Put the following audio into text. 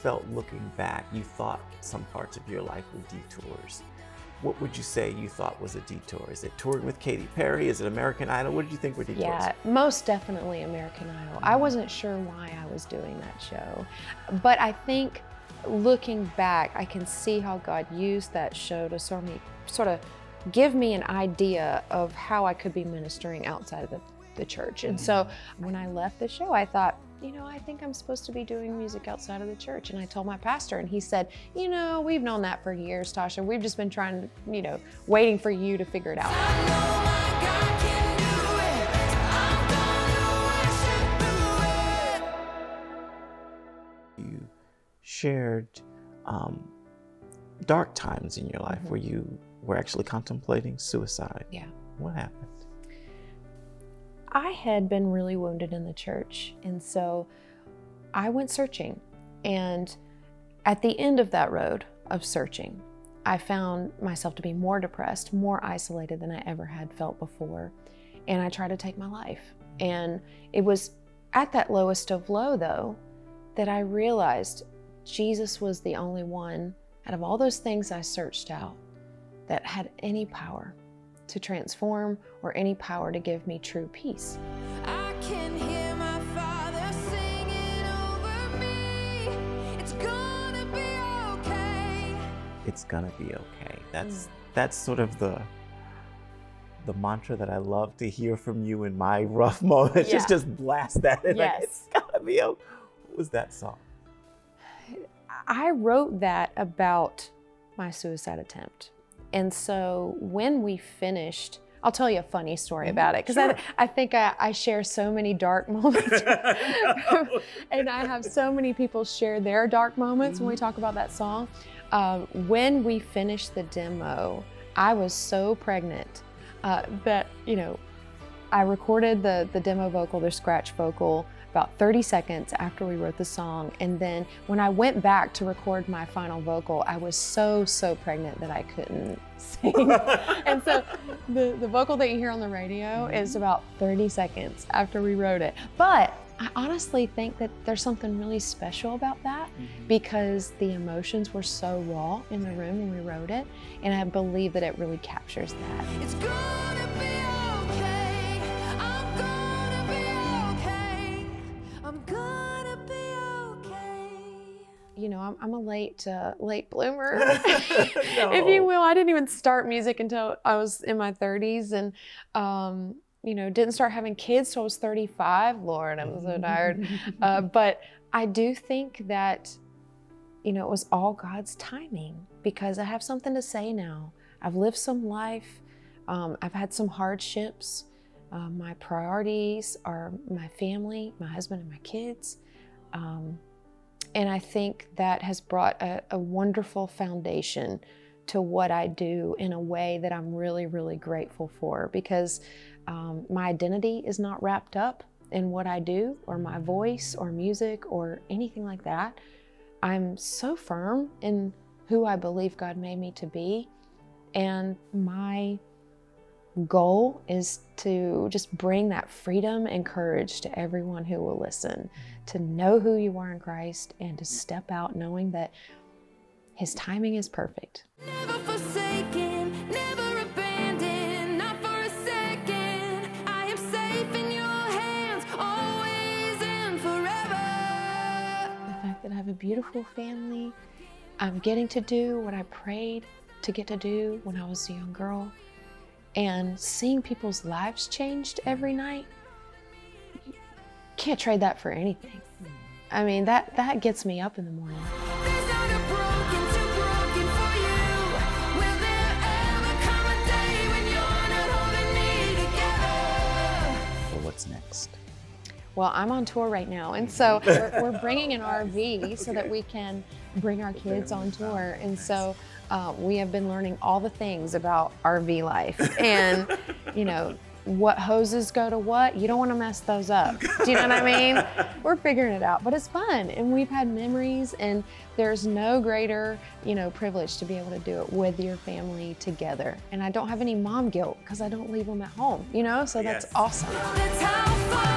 felt looking back, you thought some parts of your life were detours. What would you say you thought was a detour? Is it touring with Katy Perry? Is it American Idol? What did you think were detours? Yeah, most definitely American Idol. I wasn't sure why I was doing that show, but I think looking back, I can see how God used that show to sort of give me an idea of how I could be ministering outside of the church. And so when I left the show, I thought, you know, I think I'm supposed to be doing music outside of the church. And I told my pastor, and he said, you know, we've known that for years, Tasha. We've just been trying to, you know, waiting for you to figure it out. You shared dark times in your life where you were actually contemplating suicide. Yeah. What happened? I had been really wounded in the church, and so I went searching. And at the end of that road of searching, I found myself to be more depressed, more isolated than I ever had felt before. And I tried to take my life. And it was at that lowest of low, though, that I realized Jesus was the only one out of all those things I searched out that had any power to transform or any power to give me true peace. I can hear my Father singing over me. It's gonna be okay. It's gonna be okay. That's sort of the mantra that I love to hear from you in my rough moments. Yeah. Just blast that in. Yes. Like, it's gonna be okay. What was that song? I wrote that about my suicide attempt. And so when we finished, I'll tell you a funny story about it, because Sure. I think I share so many dark moments. And I have so many people share their dark moments when we talk about that song. When we finished the demo, I was so pregnant that, you know, I recorded the demo vocal, the scratch vocal, about 30 seconds after we wrote the song. And then when I went back to record my final vocal, I was so pregnant that I couldn't sing. And so the vocal that you hear on the radio is about 30 seconds after we wrote it. But I honestly think that there's something really special about that because the emotions were so raw in the room when we wrote it. And I believe that it really captures that. It's gonna be okay. I'm gonna be okay. I'm gonna be okay. You know, I'm a late bloomer, if you will. I didn't even start music until I was in my 30s, and you know, didn't start having kids till I was 35. Lord, I'm so tired. But I do think that, you know, it was all God's timing, because I have something to say now. I've lived some life. I've had some hardships. My priorities are my family, my husband, and my kids. And I think that has brought a wonderful foundation to what I do in a way that I'm really grateful for, because my identity is not wrapped up in what I do or my voice or music or anything like that. I'm so firm in who I believe God made me to be. And my goal is to just bring that freedom and courage to everyone who will listen, to know who you are in Christ and to step out knowing that His timing is perfect. Never forsaken, never abandoned, not for a second. I am safe in your hands, always and forever. The fact that I have a beautiful family, I'm getting to do what I prayed to get to do when I was a young girl, and seeing people's lives changed every night, you can't trade that for anything. I mean, that gets me up in the morning. There's not a broken too broken for you. Will there ever come a day when you're not holding me together? Well, what's next? Well, I'm on tour right now, and so we're bringing an RV so that we can bring our kids on tour. And so we have been learning all the things about RV life, and you know, what hoses go to what. You don't want to mess those up. Do you know what I mean? We're figuring it out, but it's fun, and we've had memories, and there's no greater, you know, privilege to be able to do it with your family together. And I don't have any mom guilt because I don't leave them at home, you know, so that's awesome. That's how far